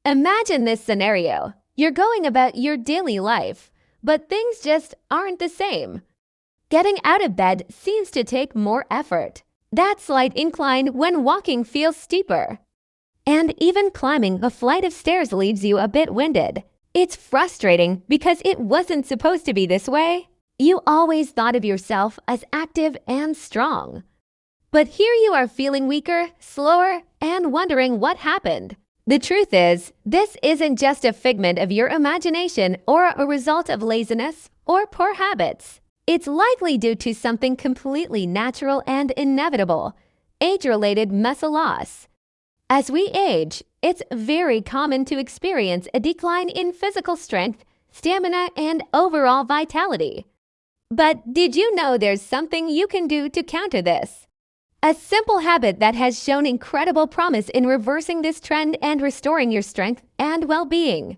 Imagine this scenario. You're going about your daily life, but things just aren't the same. Getting out of bed seems to take more effort. That slight incline when walking feels steeper. And even climbing a flight of stairs leaves you a bit winded. It's frustrating because it wasn't supposed to be this way. You always thought of yourself as active and strong. But here you are feeling weaker, slower, and wondering what happened. The truth is, this isn't just a figment of your imagination or a result of laziness or poor habits. It's likely due to something completely natural and inevitable: age-related muscle loss. As we age, it's very common to experience a decline in physical strength, stamina, and overall vitality. But did you know there's something you can do to counter this? A simple habit that has shown incredible promise in reversing this trend and restoring your strength and well-being.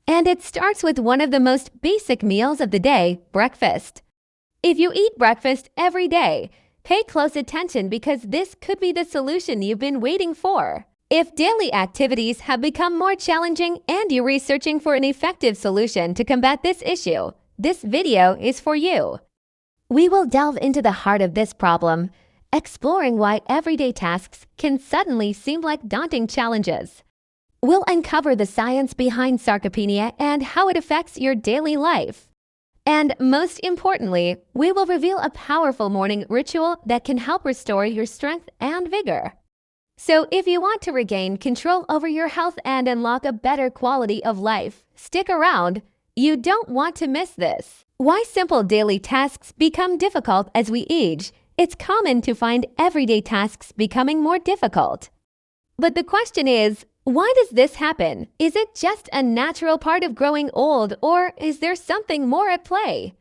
And it starts with one of the most basic meals of the day: breakfast. If you eat breakfast every day, pay close attention because this could be the solution you've been waiting for. If daily activities have become more challenging and you're researching for an effective solution to combat this issue, this video is for you. We will delve into the heart of this problem, exploring why everyday tasks can suddenly seem like daunting challenges. We'll uncover the science behind sarcopenia and how it affects your daily life. And most importantly, we will reveal a powerful morning ritual that can help restore your strength and vigor. So if you want to regain control over your health and unlock a better quality of life, stick around. You don't want to miss this. Why simple daily tasks become difficult as we age. It's common to find everyday tasks becoming more difficult. But the question is, why does this happen? Is it just a natural part of growing old, or is there something more at play?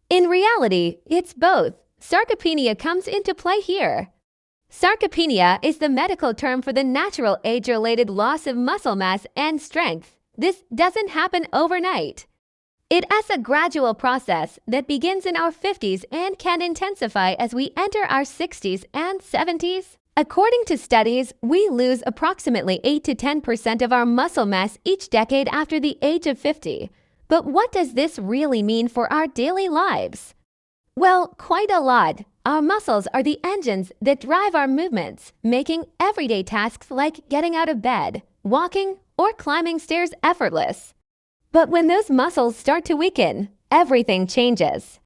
In reality, it's both. Sarcopenia comes into play here. Sarcopenia is the medical term for the natural age-related loss of muscle mass and strength. This doesn't happen overnight. It is a gradual process that begins in our 50s and can intensify as we enter our 60s and 70s. According to studies, we lose approximately 8 to 10% of our muscle mass each decade after the age of 50. But what does this really mean for our daily lives? Well, quite a lot. Our muscles are the engines that drive our movements, making everyday tasks like getting out of bed, walking, or climbing stairs effortless. But when those muscles start to weaken, everything changes.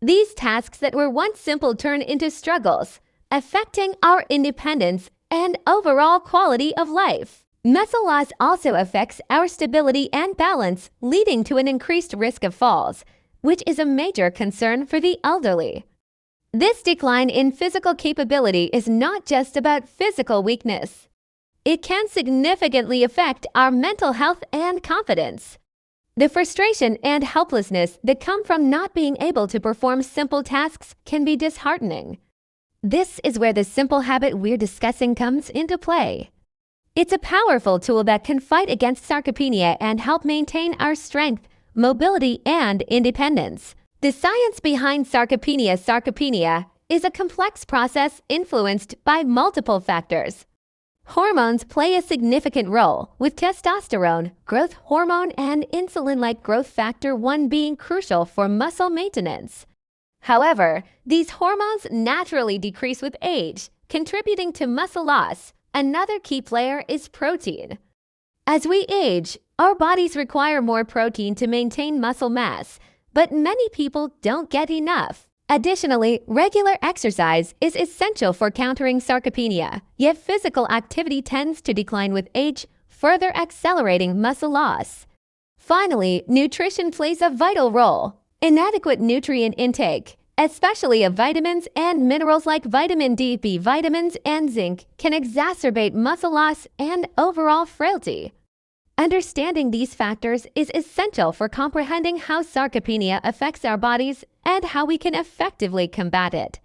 These tasks that were once simple turn into struggles, affecting our independence and overall quality of life. Muscle loss also affects our stability and balance, leading to an increased risk of falls, which is a major concern for the elderly. This decline in physical capability is not just about physical weakness. It can significantly affect our mental health and confidence. The frustration and helplessness that come from not being able to perform simple tasks can be disheartening. This is where the simple habit we're discussing comes into play. It's a powerful tool that can fight against sarcopenia and help maintain our strength, mobility, and independence. The science behind sarcopenia is a complex process influenced by multiple factors. Hormones play a significant role, with testosterone, growth hormone, and insulin-like growth factor 1 being crucial for muscle maintenance. However, these hormones naturally decrease with age, contributing to muscle loss. Another key player is protein. As we age, our bodies require more protein to maintain muscle mass, but many people don't get enough. Additionally, regular exercise is essential for countering sarcopenia, yet physical activity tends to decline with age, further accelerating muscle loss. Finally, nutrition plays a vital role. Inadequate nutrient intake, especially of vitamins and minerals like vitamin D, B vitamins, and zinc, can exacerbate muscle loss and overall frailty. Understanding these factors is essential for comprehending how sarcopenia affects our bodies and how we can effectively combat it.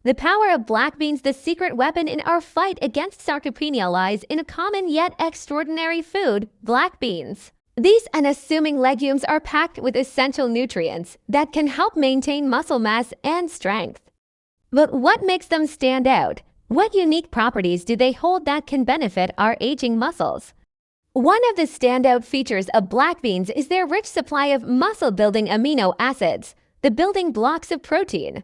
The power of black beans, the secret weapon in our fight against sarcopenia, lies in a common yet extraordinary food: black beans. These unassuming legumes are packed with essential nutrients that can help maintain muscle mass and strength. But what makes them stand out? What unique properties do they hold that can benefit our aging muscles? One of the standout features of black beans is their rich supply of muscle-building amino acids, the building blocks of protein.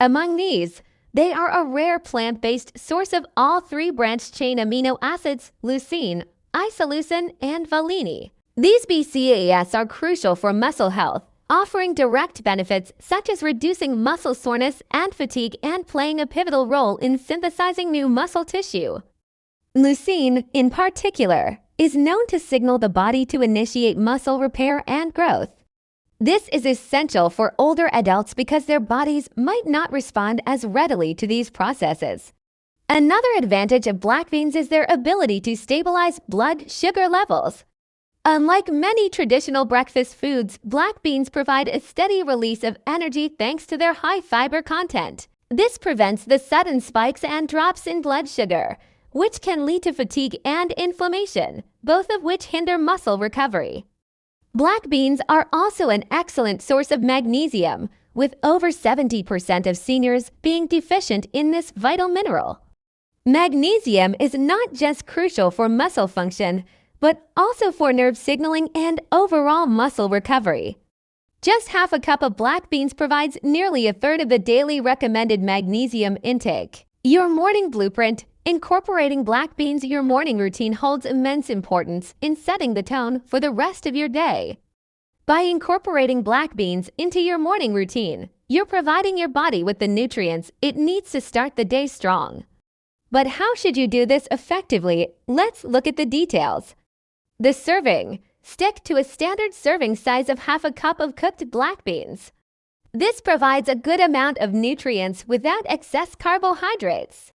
Among these, they are a rare plant-based source of all three branched-chain amino acids, leucine, isoleucine, and valine. These BCAAs are crucial for muscle health, offering direct benefits such as reducing muscle soreness and fatigue and playing a pivotal role in synthesizing new muscle tissue. Leucine, in particular, is known to signal the body to initiate muscle repair and growth. This is essential for older adults because their bodies might not respond as readily to these processes. Another advantage of black beans is their ability to stabilize blood sugar levels. Unlike many traditional breakfast foods, black beans provide a steady release of energy thanks to their high fiber content. This prevents the sudden spikes and drops in blood sugar, which can lead to fatigue and inflammation, both of which hinder muscle recovery. Black beans are also an excellent source of magnesium, with over 70% of seniors being deficient in this vital mineral. Magnesium is not just crucial for muscle function, but also for nerve signaling and overall muscle recovery. Just half a cup of black beans provides nearly a third of the daily recommended magnesium intake. Your morning blueprint. Incorporating black beans in your morning routine holds immense importance in setting the tone for the rest of your day. By incorporating black beans into your morning routine, you're providing your body with the nutrients it needs to start the day strong. But how should you do this effectively? Let's look at the details. The serving. Stick to a standard serving size of half a cup of cooked black beans. This provides a good amount of nutrients without excess carbohydrates.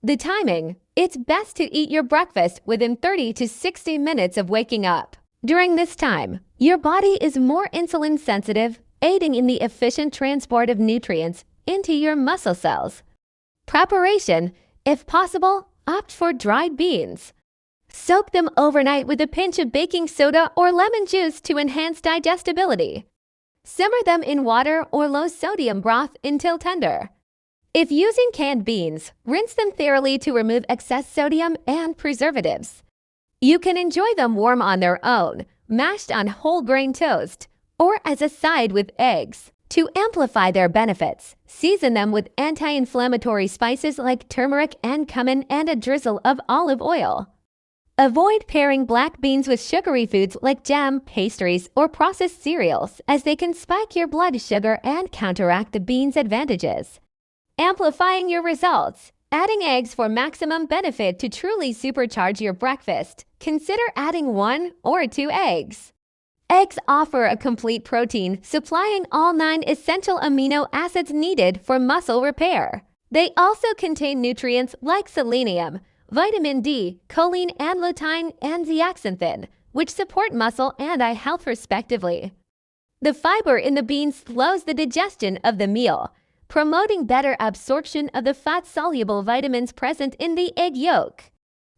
The timing. It's best to eat your breakfast within 30 to 60 minutes of waking up. During this time, your body is more insulin sensitive, aiding in the efficient transport of nutrients into your muscle cells. Preparation. If possible, opt for dried beans. Soak them overnight with a pinch of baking soda or lemon juice to enhance digestibility. Simmer them in water or low-sodium broth until tender. If using canned beans, rinse them thoroughly to remove excess sodium and preservatives. You can enjoy them warm on their own, mashed on whole grain toast, or as a side with eggs. To amplify their benefits, season them with anti-inflammatory spices like turmeric and cumin and a drizzle of olive oil. Avoid pairing black beans with sugary foods like jam, pastries, or processed cereals, as they can spike your blood sugar and counteract the beans' advantages. Amplifying your results. Adding eggs for maximum benefit. To truly supercharge your breakfast, consider adding 1 or 2 eggs. Eggs offer a complete protein, supplying all 9 essential amino acids needed for muscle repair. They also contain nutrients like selenium, vitamin D, choline and lutein, and zeaxanthin, which support muscle and eye health respectively. The fiber in the beans slows the digestion of the meal, promoting better absorption of the fat-soluble vitamins present in the egg yolk.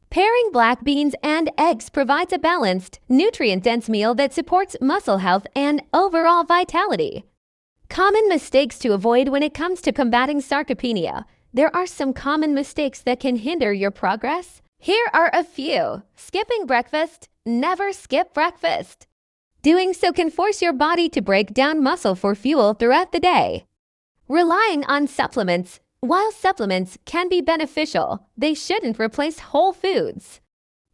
Pairing black beans and eggs provides a balanced, nutrient-dense meal that supports muscle health and overall vitality. Common mistakes to avoid when it comes to combating sarcopenia. There are some common mistakes that can hinder your progress. Here are a few. Skipping breakfast. Never skip breakfast. Doing so can force your body to break down muscle for fuel throughout the day. Relying on supplements. While supplements can be beneficial, they shouldn't replace whole foods.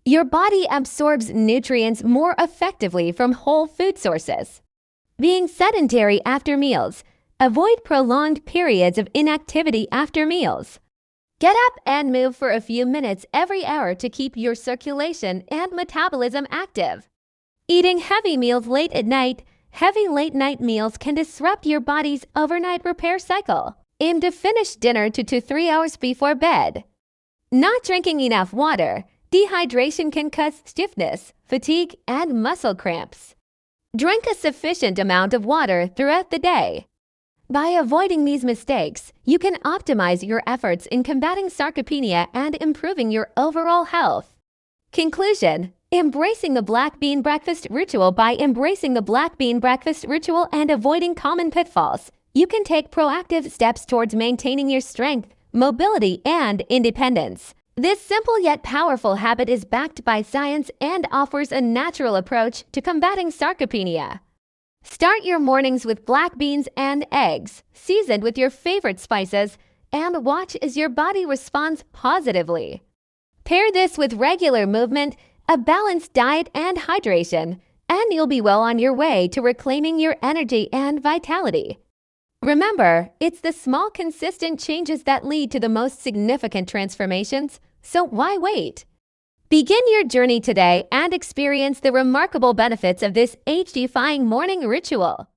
Your body absorbs nutrients more effectively from whole food sources. Being sedentary after meals. Avoid prolonged periods of inactivity after meals. Get up and move for a few minutes every hour to keep your circulation and metabolism active. Eating heavy meals late at night. Heavy late-night meals can disrupt your body's overnight repair cycle. Aim to finish dinner 2 to 3 hours before bed. Not drinking enough water. Dehydration can cause stiffness, fatigue, and muscle cramps. Drink a sufficient amount of water throughout the day. By avoiding these mistakes, you can optimize your efforts in combating sarcopenia and improving your overall health. Conclusion. Embracing the black bean breakfast ritual. By embracing the black bean breakfast ritual and avoiding common pitfalls, you can take proactive steps towards maintaining your strength, mobility, and independence. This simple yet powerful habit is backed by science and offers a natural approach to combating sarcopenia. Start your mornings with black beans and eggs, seasoned with your favorite spices, and watch as your body responds positively. Pair this with regular movement, a balanced diet, and hydration, and you'll be well on your way to reclaiming your energy and vitality. Remember, it's the small, consistent changes that lead to the most significant transformations, so why wait? Begin your journey today and experience the remarkable benefits of this age-defying morning ritual.